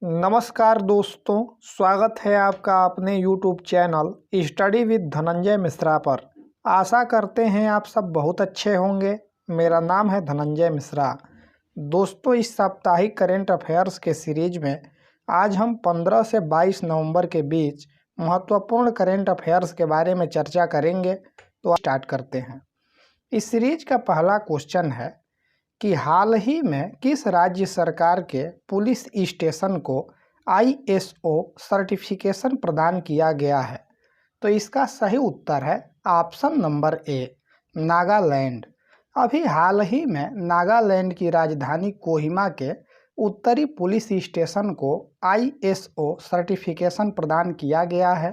नमस्कार दोस्तों, स्वागत है आपका अपने YouTube channel study with Dhananjay Mishra पर। आशा करते हैं आप सब बहुत अच्छे होंगे। मेरा नाम है धनंजय मिश्रा। दोस्तों, इस साप्ताहिक करेंट अफेयर्स के सीरीज में आज हम 15 से 22 नवंबर के बीच महत्वपूर्ण करेंट अफेयर्स के बारे में चर्चा करेंगे। तो स्टार्ट करते हैं। इस सीरीज का पहला क्वेश्चन है कि हाल ही में किस राज्य सरकार के पुलिस स्टेशन को ISO सर्टिफिकेशन प्रदान किया गया है? तो इसका सही उत्तर है ऑप्शन नंबर ए, नागालैंड। अभी हाल ही में नागालैंड की राजधानी कोहिमा के उत्तरी पुलिस स्टेशन को ISO सर्टिफिकेशन प्रदान किया गया है।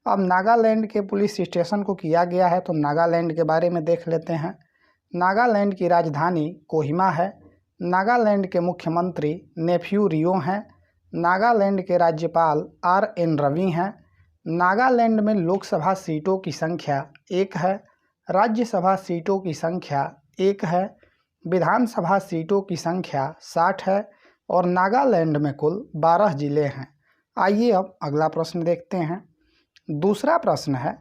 अब नागालैंड के पुलिस स्टेशन को किया गया है तो नागालैंड के बारे में देख लेते हैं। नागालैंड की राजधानी कोहिमा है। नागालैंड के मुख्यमंत्री नेफ्यू रियो हैं। नागालैंड के राज्यपाल RN रवि हैं। नागालैंड में लोकसभा सीटों की संख्या 1 है, राज्यसभा सीटों की संख्या 1 है, विधानसभा सीटों की संख्या 60 है और नागालैंड में कुल 12 जिले हैं। आइए अब अगला प्रश्न देखते हैं। दूसरा प्रश्न है,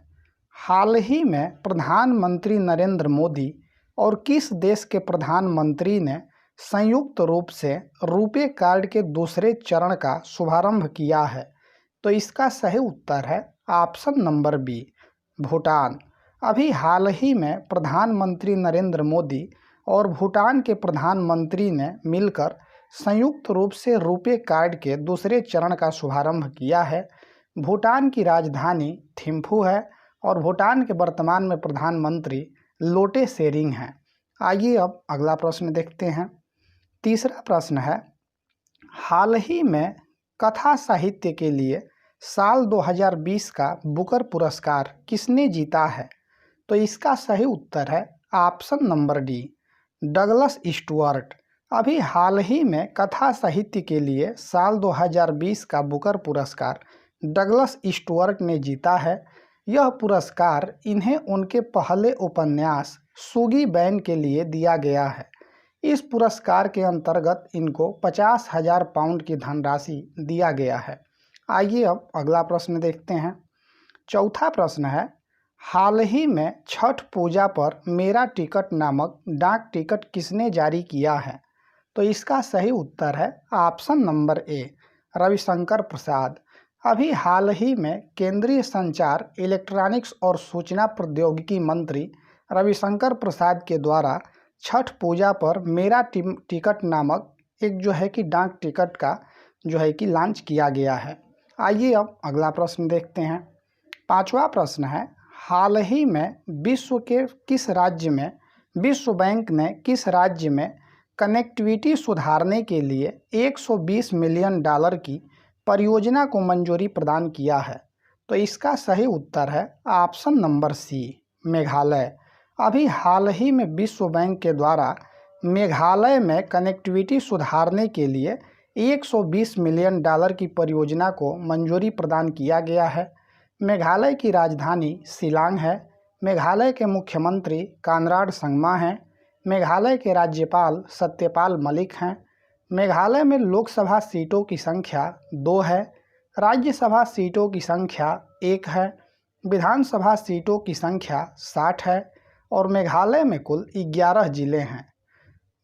हाल ही में प्रधानमंत्री नरेंद्र मोदी और किस देश के प्रधानमंत्री ने संयुक्त रूप से रुपे कार्ड के दूसरे चरण का शुभारंभ किया है? तो इसका सही उत्तर है ऑप्शन नंबर बी, भूटान। अभी हाल ही में प्रधानमंत्री नरेंद्र मोदी और भूटान के प्रधानमंत्री ने मिलकर संयुक्त रूप से रुपे कार्ड के दूसरे चरण का शुभारंभ किया है। भूटान की राजधानी थिम्फू है और भूटान के वर्तमान में प्रधानमंत्री लोटे शेरिंग हैं। आइए अब अगला प्रश्न देखते हैं। तीसरा प्रश्न है, हाल ही में कथा साहित्य के लिए साल 2020 का बुकर पुरस्कार किसने जीता है? तो इसका सही उत्तर है option number D, Douglas Stuart. अभी हाल ही में कथा साहित्य के लिए साल 2020 का बुकर पुरस्कार डगलस स्टुअर्ट ने जीता है। यह पुरस्कार इन्हें उनके पहले उपन्यास सुगी बैन के लिए दिया गया है। इस पुरस्कार के अंतर्गत इनको 50,000 पाउंड की धनराशि दिया गया है। आइए अब अगला प्रश्न देखते हैं। चौथा प्रश्न है, हाल ही में छठ पूजा पर मेरा टिकट नामक डाक टिकट किसने जारी किया है? तो इसका सही उत्तर है ऑप्शन नंबर ए, रविशंकर प्रसाद। अभी हाल ही में केंद्रीय संचार, इलेक्ट्रॉनिक्स और सूचना प्रौद्योगिकी मंत्री रविशंकर प्रसाद के द्वारा छठ पूजा पर मेरा टिकट नामक एक डाक टिकट का लॉन्च किया गया है। आइए अब अगला प्रश्न देखते हैं। पांचवा प्रश्न है, हाल ही में विश्व बैंक ने किस राज्य में कनेक्टिविटी सुधारने के लिए $120 मिलियन की परियोजना को मंजूरी प्रदान किया है? तो इसका सही उत्तर है ऑप्शन नंबर सी, मेघालय। अभी हाल ही में विश्व बैंक के द्वारा मेघालय में कनेक्टिविटी सुधारने के लिए $120 मिलियन की परियोजना को मंजूरी प्रदान किया गया है। मेघालय की राजधानी शिलांग है। मेघालय के मुख्यमंत्री कानराड संगमा हैं। मेघालय के राज्यपाल सत्यपाल मलिक हैं। मेघालय में लोकसभा सीटों की संख्या 2 है, राज्यसभा सीटों की संख्या 1 है, विधानसभा सीटों की संख्या 60 है और मेघालय में कुल 11 जिले हैं।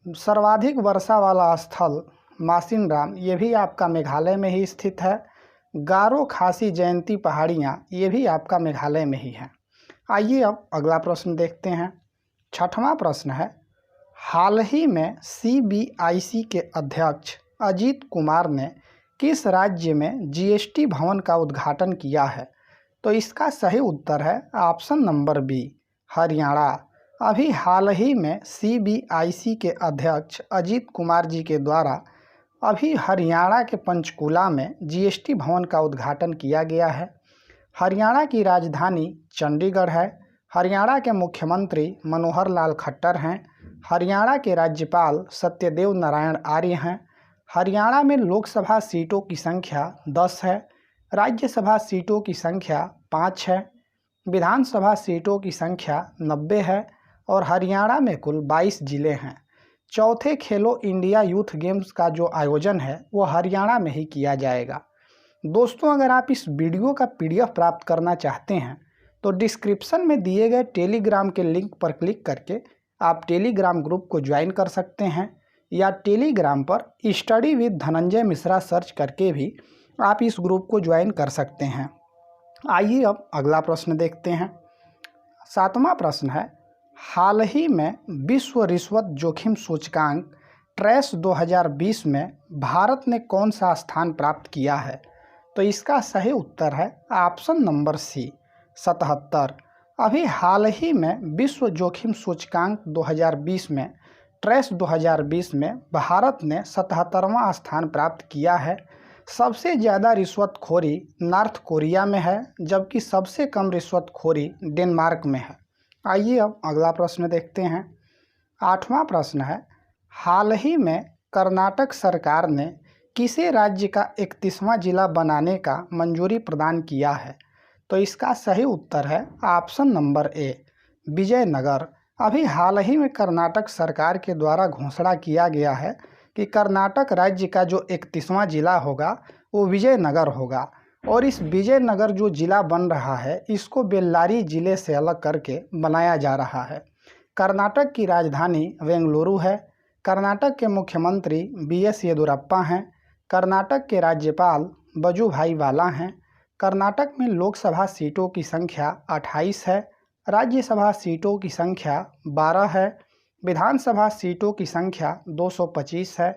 सर्वाधिक वर्षा वाला स्थल मासिनराम, ये भी आपका मेघालय में ही स्थित है। गारो खासी जयंती पहाड़ियाँ, ये भी आपका मेघालय में ही है। आइए अब अगला प्रश्न देखते हैं। छठवां प्रश्न है, हाल ही में CBIC के अध्यक्ष अजीत कुमार ने किस राज्य में GST भवन का उद्घाटन किया है? तो इसका सही उत्तर है ऑप्शन नंबर बी, हरियाणा। अभी हाल ही में CBIC के अध्यक्ष अजीत कुमार जी के द्वारा अभी हरियाणा के पंचकुला में GST भवन का उद्घाटन किया गया है। हरियाणा की राजधानी चंडीगढ़ है। हरियाणा के मुख्यमंत्री मनोहर लाल खट्टर हैं। हरियाणा के राज्यपाल सत्यदेव नारायण आर्य हैं। हरियाणा में लोकसभा सीटों की संख्या 10 है, राज्यसभा सीटों की संख्या 5 है, विधानसभा सीटों की संख्या 90 है और हरियाणा में कुल 22 जिले हैं। चौथे खेलो इंडिया यूथ गेम्स का जो आयोजन है वो हरियाणा में ही किया जाएगा। दोस्तों, अगर आप इस वीडियो का PDF प्राप्त करना चाहते हैं तो डिस्क्रिप्शन में दिए गए टेलीग्राम के लिंक पर क्लिक करके आप टेलीग्राम ग्रुप को ज्वाइन कर सकते हैं, या टेलीग्राम पर study with Dhananjay Mishra search करके भी आप इस ग्रुप को ज्वाइन कर सकते हैं। आइए अब अगला प्रश्न देखते हैं। 7वां प्रश्न है, हाल ही में विश्व रिश्वत जोखिम सूचकांक ट्रेस 2020 में भारत ने कौन सा स्थान प्राप्त किया है? तो इसका सही उत्तर है ऑप्शन नंबर सी, 77। अभी हाल ही में विश्व जोखिम सूचकांक 2020 में ट्रेस 2020 में भारत ने 77वां स्थान प्राप्त किया है। सबसे ज़्यादा रिश्वतखोरी नॉर्थ कोरिया में है, जबकि सबसे कम रिश्वतखोरी डेनमार्क में है। आइए अब अगला प्रश्न देखते हैं। 8वां प्रश्न है, हाल ही में कर्नाटक सरकार ने किसे राज्य का 31वां जिला बनाने का मंजूरी प्रदान किया है? तो इसका सही उत्तर है ऑप्शन नंबर ए, विजयनगर। अभी हाल ही में कर्नाटक सरकार के द्वारा घोषणा किया गया है कि कर्नाटक राज्य का जो 31वां जिला होगा वो विजयनगर होगा, और इस विजयनगर जो ज़िला बन रहा है इसको बेल्लारी ज़िले से अलग करके बनाया जा रहा है। कर्नाटक की राजधानी बेंगलुरु है। कर्नाटक के मुख्यमंत्री BS येदियुरप्पा हैं। कर्नाटक के राज्यपाल वजुभाई वाला हैं। कर्नाटक में लोकसभा सीटों की संख्या 28 है, राज्यसभा सीटों की संख्या 12 है, विधानसभा सीटों की संख्या 225 है,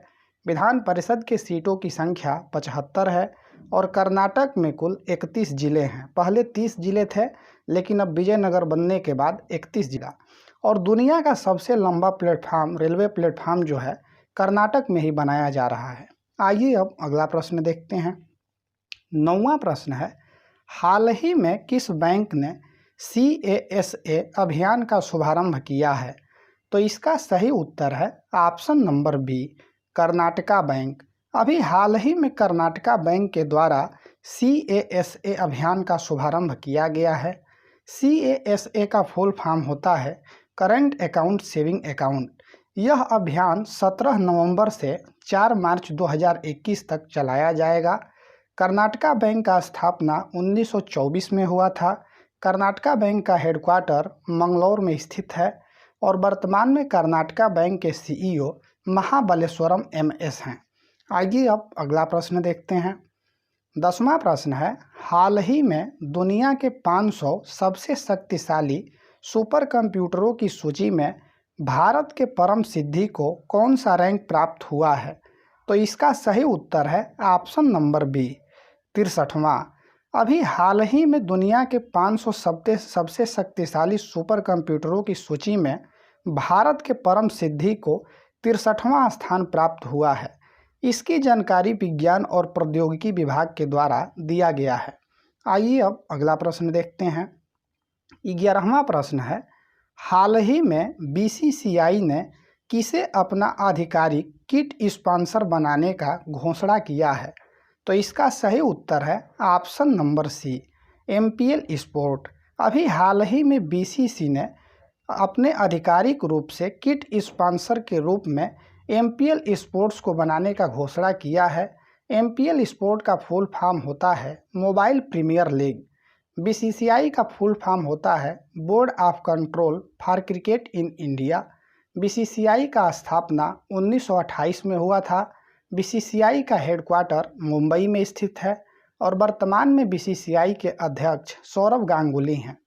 विधान परिषद के सीटों की संख्या 75 है, और कर्नाटक में कुल 31 ज़िले हैं। पहले 30 ज़िले थे, लेकिन अब विजयनगर बनने के बाद 31 ज़िला। और दुनिया का सबसे लंबा प्लेटफार्म, रेलवे प्लेटफार्म जो है कर्नाटक में ही बनाया जा रहा है। आइए अब अगला प्रश्न देखते हैं। 9वां प्रश्न है, हाल ही में किस बैंक ने CASA अभियान का शुभारंभ किया है? तो इसका सही उत्तर है option number B, Karnataka Bank. अभी हाल ही में कर्नाटका बैंक के द्वारा CASA अभियान का शुभारंभ किया गया है। CASA का फुल फॉर्म होता है करंट अकाउंट सेविंग अकाउंट। यह अभियान 17 नवंबर से 4 मार्च 2021 तक चलाया जाएगा। कर्नाटका बैंक का स्थापना 1924 में हुआ था। कर्नाटका बैंक का हेडक्वार्टर मंगलौर में स्थित है, और वर्तमान में कर्नाटका बैंक के CEO महाबलेश्वरम MS हैं। आइए अब अगला प्रश्न देखते हैं। 10वां प्रश्न है, हाल ही में दुनिया के 500 सबसे शक्तिशाली सुपर कंप्यूटरों की सूची में भारत के परम सिद्धि को कौन सा रैंक प्राप्त हुआ है? तो इसका सही उत्तर है ऑप्शन नंबर बी, 63वां। अभी हाल ही में दुनिया के 500 सबसे शक्तिशाली सुपर कंप्यूटरों की सूची में भारत के परम सिद्धि को 63वां स्थान प्राप्त हुआ है। इसकी जानकारी विज्ञान और प्रौद्योगिकी विभाग के द्वारा दिया गया है। आइए अब अगला प्रश्न देखते हैं। 11वां प्रश्न है, हाल ही में BCCI ने किसे अपना आधिकारिक किट स्पॉन्सर बनाने का घोषणा किया है? तो इसका सही उत्तर है option number C, MPL sport. अभी हाल ही में BCCI ने अपने आधिकारिक रूप से किट स्पॉन्सर के रूप में MPL स्पोर्ट्स को बनाने का घोषणा किया है। MPL स्पोर्ट का फुल फॉर्म होता है मोबाइल प्रीमियर लीग। BCCI का फुल फॉर्म होता है board of control for cricket in India. BCCI का स्थापना 1928 में हुआ था। BCCI का हेडक्वार्टर मुंबई में स्थित है, और वर्तमान में BCCI के अध्यक्ष सौरव गांगुली हैं।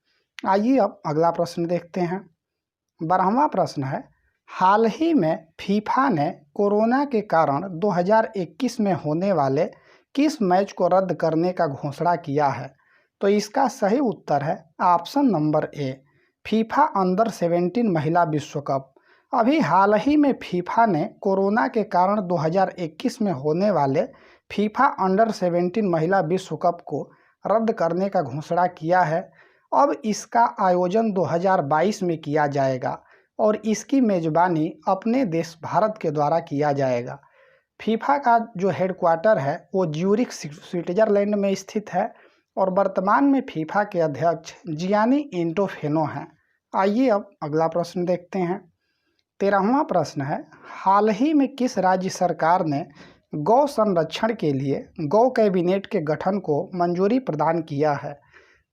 आइए अब अगला प्रश्न देखते हैं। 12वां प्रश्न है, हाल ही में फीफा ने कोरोना के कारण 2021 में होने वाले किस मैच को रद्द करने का घोषणा किया है? तो इसका सही उत्तर है option number A, FIFA under 17 महिला विश्व कप। अभी हाल ही में फीफा ने कोरोना के कारण 2021 में होने वाले फीफा अंडर 17 महिला विश्व कप को रद्द करने का घोषणा किया है। अब इसका आयोजन 2022 में किया जाएगा, और इसकी मेज़बानी अपने देश भारत के द्वारा किया जाएगा। फीफा का जो हेडक्वार्टर है वो ज्यूरिख स्विट्जरलैंड में स्थित है, और वर्तमान में फीफा के अध्यक्ष जियानी इन्फान्टिनो हैं। आइए अब अगला प्रश्न देखते हैं। 13वां प्रश्न है, हाल ही में किस राज्य सरकार ने गौ संरक्षण के लिए गौ कैबिनेट के गठन को मंजूरी प्रदान किया है?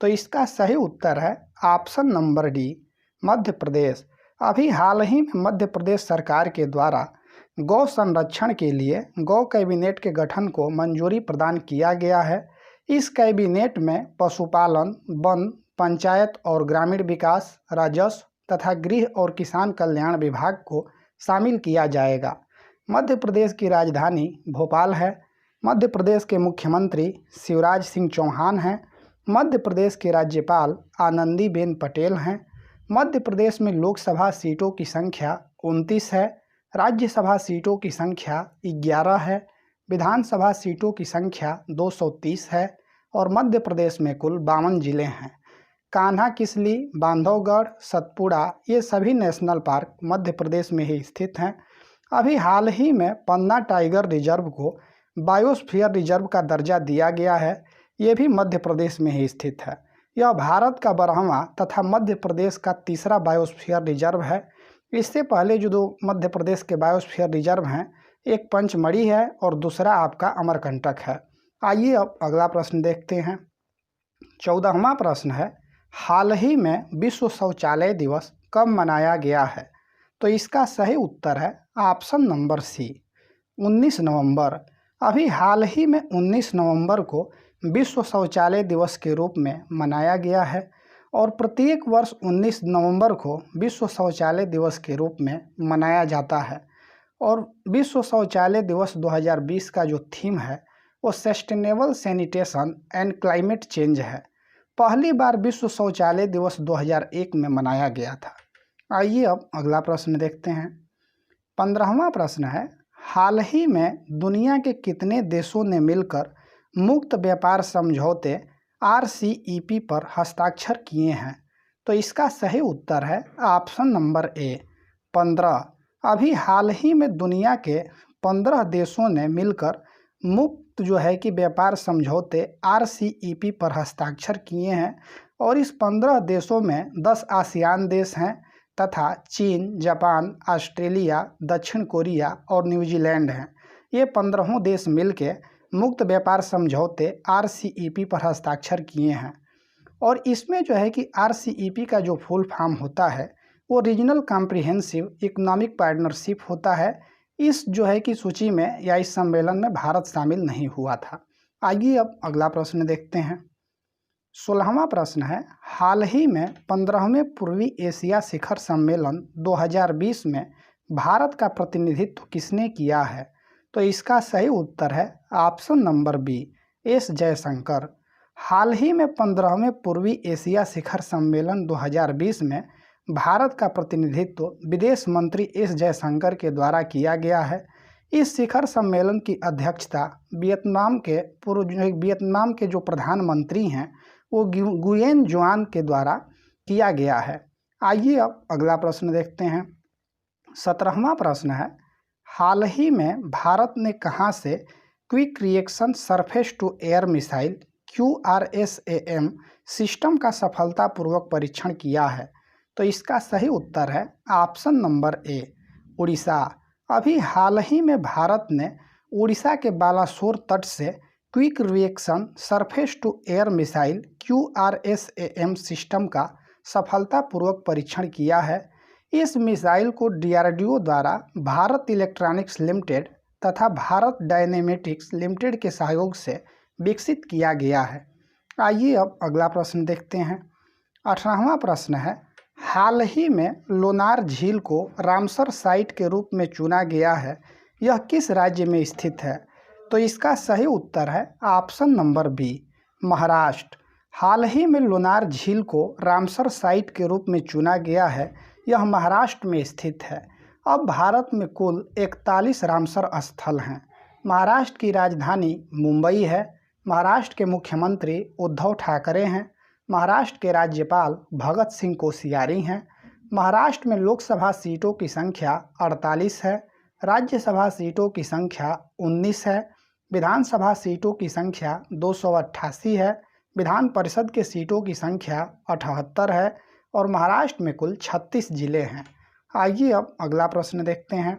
तो इसका सही उत्तर है option number D, Madhya Pradesh. अभी हाल ही में मध्य प्रदेश सरकार के द्वारा गौ संरक्षण के लिए गौ कैबिनेट के गठन को मंजूरी प्रदान किया गया है। इस कैबिनेट में पशुपालन, वन, पंचायत और ग्रामीण विकास, राजस्व तथा गृह और किसान कल्याण विभाग को शामिल किया जाएगा। मध्य प्रदेश की राजधानी भोपाल है। मध्य प्रदेश के मुख्यमंत्री शिवराज सिंह चौहान हैं। मध्य प्रदेश के राज्यपाल आनंदीबेन पटेल हैं। मध्य प्रदेश में लोकसभा सीटों की संख्या 29 है। राज्यसभा सीटों की संख्या 11 है। विधानसभा सीटों की संख्या 230 है और मध्य प्रदेश में कुल 52 जिले हैं। कान्हा किसली, बांधवगढ़, सतपुड़ा ये सभी नेशनल पार्क मध्य प्रदेश में ही स्थित हैं। अभी हाल ही में पन्ना टाइगर रिजर्व को बायोस्फीयर रिजर्व का दर्जा दिया गया है। ये भी मध्य प्रदेश में ही स्थित है। यह भारत का 12वां तथा मध्य प्रदेश का तीसरा बायोस्फीयर रिजर्व है। इससे पहले जो दो मध्य प्रदेश के बायोस्फीयर रिजर्व हैं, एक पंचमढ़ी है और दूसरा आपका अमरकंटक है। आइए अब अगला प्रश्न देखते हैं। 14वां प्रश्न है, हाल ही में विश्व शौचालय दिवस कब मनाया गया है? तो इसका सही उत्तर है ऑप्शन नंबर सी, 19 नवंबर। अभी हाल ही में 19 नवंबर को विश्व शौचालय दिवस के रूप में मनाया गया है और प्रत्येक वर्ष 19 नवंबर को विश्व शौचालय दिवस के रूप में मनाया जाता है। और विश्व शौचालय दिवस 2020 का जो थीम है वो sustainable sanitation and climate change है। पहली बार विश्व शौचालय दिवस 2001 में मनाया गया था। आइए अब अगला प्रश्न देखते हैं। 15वां प्रश्न है, हाल ही में दुनिया के कितने देशों ने मिलकर मुक्त व्यापार समझौते RCEP पर हस्ताक्षर किए हैं? तो इसका सही उत्तर है ऑप्शन नंबर ए, 15। अभी हाल ही में दुनिया के 15 देशों ने मिलकर मुक्त जो है कि व्यापार समझौते RCEP पर हस्ताक्षर किए हैं और इस 15 देशों में 10 आसियान देश हैं तथा चीन, जापान, ऑस्ट्रेलिया, दक्षिण कोरिया और न्यूजीलैंड हैं। ये 15 देश मिलके मुक्त व्यापार समझौते RCEP पर हस्ताक्षर किए हैं। और इसमें जो है कि RCEP का जो फुल फॉर्म होता है वो रीजनल कॉम्प्रिहेंसिव इकोनॉमिक पार्टनरशिप होता है। इस जो है कि सूची में या इस सम्मेलन में भारत शामिल नहीं हुआ था। आइए अब अगला प्रश्न देखते हैं। 16वां प्रश्न है, हाल ही में 15वें पूर्वी एशिया शिखर सम्मेलन 2020 में भारत का प्रतिनिधित्व किसने किया है? तो इसका सही उत्तर है option number B, S Jaishankar. हाल ही में 15वें पूर्वी एशिया शिखर सम्मेलन 2020 में भारत का प्रतिनिधित्व विदेश मंत्री एस जयशंकर के द्वारा किया गया है। इस शिखर सम्मेलन की अध्यक्षता वियतनाम के जो प्रधानमंत्री हैं वो गुयेन जुआन के द्वारा किया गया है। आइए अब अगला प्रश्न देखते हैं। 17वां प्रश्न है, हाल ही में भारत ने कहां से quick reaction surface to air missile QRSAM system का सफलतापूर्वक परीक्षण किया है? तो इसका सही उत्तर है ऑप्शन नंबर ए, उड़ीसा। अभी हाल ही में भारत ने उड़ीसा के बालासोर तट से quick reaction surface to air missile QRSAM system का सफलतापूर्वक परीक्षण किया है। इस मिसाइल को DRDO द्वारा भारत इलेक्ट्रॉनिक्स लिमिटेड तथा भारत डायनेमेटिक्स लिमिटेड के सहयोग से विकसित किया गया है। आइए अब अगला प्रश्न देखते हैं। 18वां प्रश्न है, हाल ही में लोनार झील को रामसर साइट के रूप में चुना गया है, यह किस राज्य में स्थित है? तो इसका सही उत्तर है ऑप्शन नंबर बी, महाराष्ट्र। हाल ही में लोनार झील को रामसर साइट के रूप में चुना गया है, यह महाराष्ट्र में स्थित है। अब भारत में कुल 41 रामसर स्थल हैं। महाराष्ट्र की राजधानी मुंबई है। महाराष्ट्र के मुख्यमंत्री उद्धव ठाकरे हैं। महाराष्ट्र के राज्यपाल भगत सिंह कोश्यारी हैं। महाराष्ट्र में लोकसभा सीटों की संख्या 48 है। राज्यसभा सीटों की संख्या 19 है। विधानसभा सीटों की संख्या 288 है। विधान परिषद के सीटों की संख्या 78 है और महाराष्ट्र में कुल 36 जिले हैं। आइए अब अगला प्रश्न देखते हैं।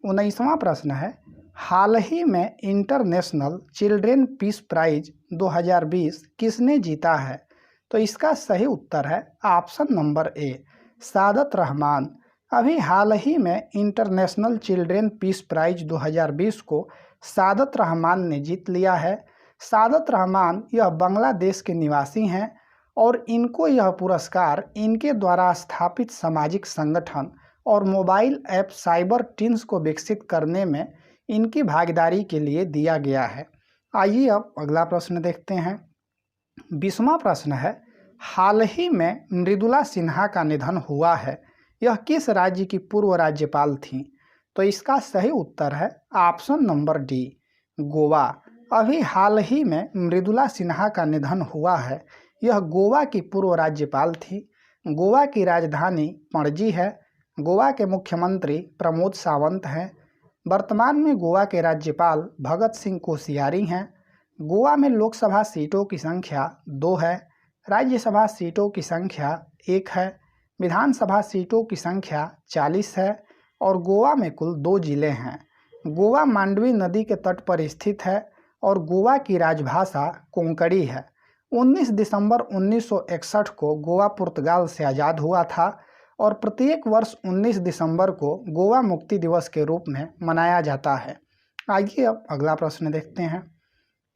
19वां प्रश्न है, हाल ही में इंटरनेशनल चिल्ड्रेन पीस प्राइज 2020 किसने जीता है? तो इसका सही उत्तर है ऑप्शन नंबर ए, सादत रहमान। अभी हाल ही में इंटरनेशनल चिल्ड्रेन पीस प्राइज 2020 को सादत रहमान ने जीत लिया है। सादत रहमान यह बांग्लादेश के निवासी हैं और इनको यह पुरस्कार इनके द्वारा स्थापित सामाजिक संगठन और मोबाइल ऐप साइबर टीन्स को विकसित करने में इनकी भागीदारी के लिए दिया गया है। आइए अब अगला प्रश्न देखते हैं। 20वां प्रश्न है, हाल ही में मृदुला सिन्हा का निधन हुआ है, यह किस राज्य की पूर्व राज्यपाल थीं? तो इसका सही उत्तर है ऑप्शन नंबर डी, गोवा। अभी हाल ही में मृदुला सिन्हा का निधन हुआ है, यह गोवा की पूर्व राज्यपाल थी। गोवा की राजधानी पणजी है। गोवा के मुख्यमंत्री प्रमोद सावंत हैं। वर्तमान में गोवा के राज्यपाल भगत सिंह कोश्यारी हैं। गोवा में लोकसभा सीटों की संख्या 2 है, राज्यसभा सीटों की संख्या 1 है, विधानसभा सीटों की संख्या 40 है और गोवा में कुल 2 जिले हैं। गोवा मांडवी नदी के तट पर स्थित है और गोवा की राजभाषा कोंकणी है। 19 दिसंबर 1961 को गोवा पुर्तगाल से आज़ाद हुआ था और प्रत्येक वर्ष 19 दिसंबर को गोवा मुक्ति दिवस के रूप में मनाया जाता है। आइए अब अगला प्रश्न देखते हैं।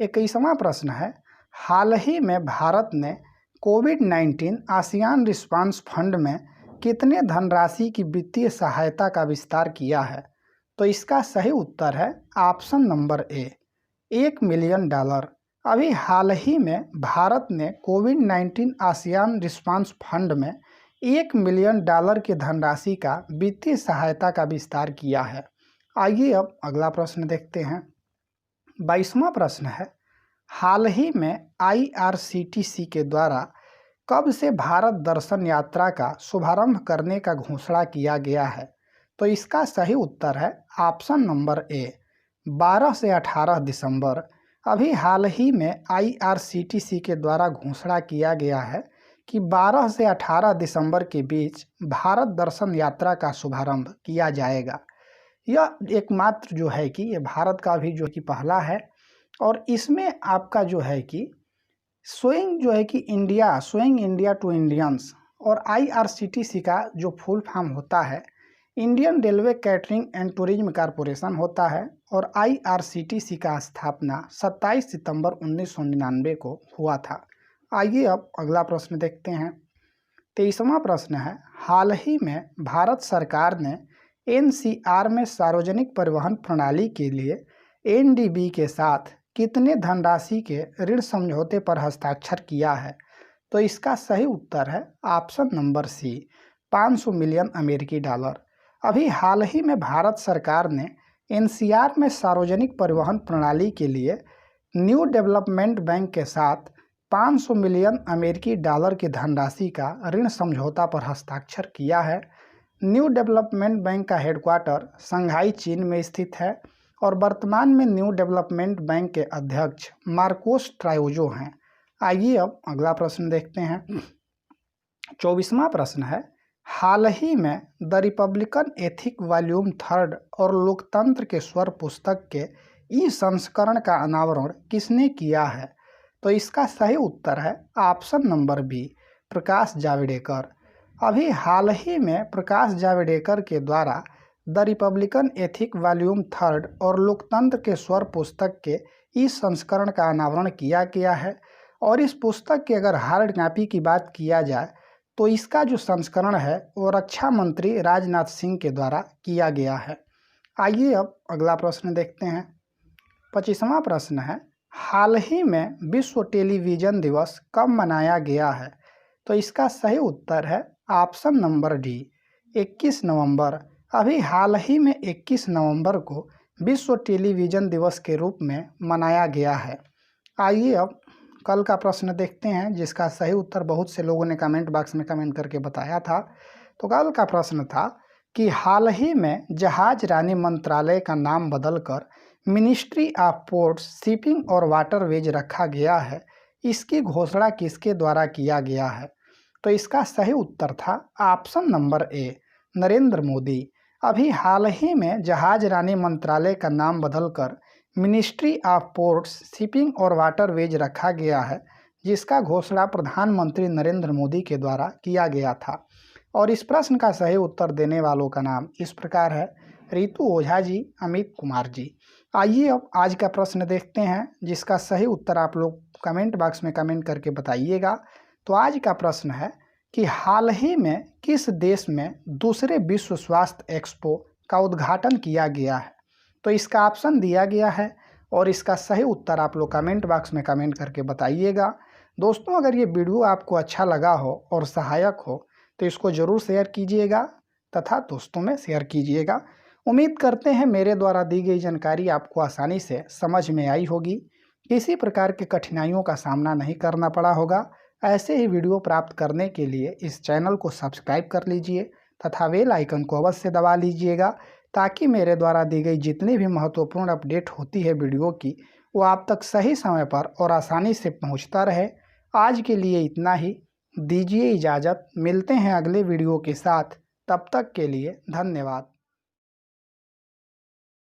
21वां प्रश्न है, हाल ही में भारत ने कोविड-19 आसियान रिस्पांस फंड में कितने धनराशि की वित्तीय सहायता का विस्तार किया है? तो इसका सही उत्तर है ऑप्शन नंबर ए, $1 मिलियन। अभी हाल ही में भारत ने कोविड-19 आसियान रिस्पांस फंड में $1 मिलियन की धनराशि का वित्तीय सहायता का विस्तार किया है। आइए अब अगला प्रश्न देखते हैं। 22वां प्रश्न है, हाल ही में IRCTC के द्वारा कब से भारत दर्शन यात्रा का शुभारंभ करने का घोषणा किया गया है? तो इसका सही उत्तर है ऑप्शन नंबर ए, 12 से 18 दिसंबर। अभी हाल ही में IRCTC के द्वारा घोषणा किया गया है कि 12 से 18 दिसंबर के बीच भारत दर्शन यात्रा का शुभारंभ किया जाएगा। यह एकमात्र जो है कि ये भारत का भी जो कि पहला है और इसमें आपका जो है कि सोइंग इंडिया टू इंडियंस और IRCTC का जो फुल फॉर्म होता है Indian railway catering and tourism corporation होता है और IRCTC का स्थापना 27 सितंबर 1999 को हुआ था। आइए अब अगला प्रश्न देखते हैं। 23वां प्रश्न है, हाल ही में भारत सरकार ने NCR में सार्वजनिक परिवहन प्रणाली के लिए NDB के साथ कितने धनराशि के ऋण समझौते पर हस्ताक्षर किया है? तो इसका सही उत्तर है ऑप्शन नंबर सी, $500 मिलियन। अभी हाल ही में भारत सरकार ने NCR में सार्वजनिक परिवहन प्रणाली के लिए न्यू डेवलपमेंट बैंक के साथ $500 मिलियन की धनराशि का ऋण समझौता पर हस्ताक्षर किया है। न्यू डेवलपमेंट बैंक का हेडक्वार्टर शंघाई चीन में स्थित है और वर्तमान में न्यू डेवलपमेंट बैंक के अध्यक्ष मार्कोस ट्रायोजो हैं। आइए अब अगला प्रश्न देखते हैं। 24वां प्रश्न है, हाल ही में द रिपब्लिकन एथिक वॉल्यूम 3 और लोकतंत्र के स्वर पुस्तक के संस्करण का अनावरण किसने किया है? तो इसका सही उत्तर है option number B, Prakash Javadekar. अभी हाल ही में प्रकाश जावड़ेकर के द्वारा द रिपब्लिकन एथिक वॉल्यूम 3 और लोकतंत्र के स्वर पुस्तक के संस्करण का अनावरण किया गया है और इस पुस्तक की अगर हार्ड कॉपी की बात किया जाए तो इसका जो संस्करण है वो रक्षा मंत्री राजनाथ सिंह के द्वारा किया गया है। आइए अब अगला प्रश्न देखते हैं। 25वां प्रश्न है, हाल ही में विश्व टेलीविज़न दिवस कब मनाया गया है? तो इसका सही उत्तर है ऑप्शन नंबर डी, 21 नवंबर। अभी हाल ही में 21 नवंबर को विश्व टेलीविज़न दिवस के रूप में मनाया गया है। आइए अब कल का प्रश्न देखते हैं जिसका सही उत्तर बहुत से लोगों ने कमेंट बॉक्स में कमेंट करके बताया था। तो कल का प्रश्न था कि हाल ही में जहाज रानी मंत्रालय का नाम बदलकर मिनिस्ट्री ऑफ पोर्ट्स, शिपिंग और वाटरवेज रखा गया है, इसकी घोषणा किसके द्वारा किया गया है? तो इसका सही उत्तर था option number A, Narendra Modi. अभी हाल ही में जहाज रानी मंत्रालय का नाम बदलकर मिनिस्ट्री ऑफ पोर्ट्स, शिपिंग और वाटरवेज रखा गया है, जिसका घोषणा प्रधानमंत्री नरेंद्र मोदी के द्वारा किया गया था। और इस प्रश्न का सही उत्तर देने वालों का नाम इस प्रकार है: रितु ओझा जी, अमित कुमार जी। आइए अब आज का प्रश्न देखते हैं, जिसका सही उत्तर आप लोग कमेंट बॉक्स में कमेंट करके बताइएगा। तो आज का प्रश्न है कि हाल ही में किस देश में दूसरे विश्व स्वास्थ्य एक्सपो का उद्घाटन किया गया है? तो इसका ऑप्शन दिया गया है और इसका सही उत्तर आप लोग कमेंट बॉक्स में कमेंट करके बताइएगा। दोस्तों, अगर ये वीडियो आपको अच्छा लगा हो और सहायक हो तो इसको ज़रूर शेयर कीजिएगा तथा दोस्तों में शेयर कीजिएगा। उम्मीद करते हैं मेरे द्वारा दी गई जानकारी आपको आसानी से समझ में आई होगी, किसी प्रकार की कठिनाइयों का सामना नहीं करना पड़ा होगा। ऐसे ही वीडियो प्राप्त करने के लिए इस चैनल को सब्सक्राइब कर लीजिए तथा बेल आइकन को अवश्य दबा लीजिएगा, ताकि मेरे द्वारा दी गई जितनी भी महत्वपूर्ण अपडेट होती है वीडियो की, वो आप तक सही समय पर और आसानी से पहुंचता रहे। आज के लिए इतना ही, दीजिए इजाज़त। मिलते हैं अगले वीडियो के साथ, तब तक के लिए धन्यवाद।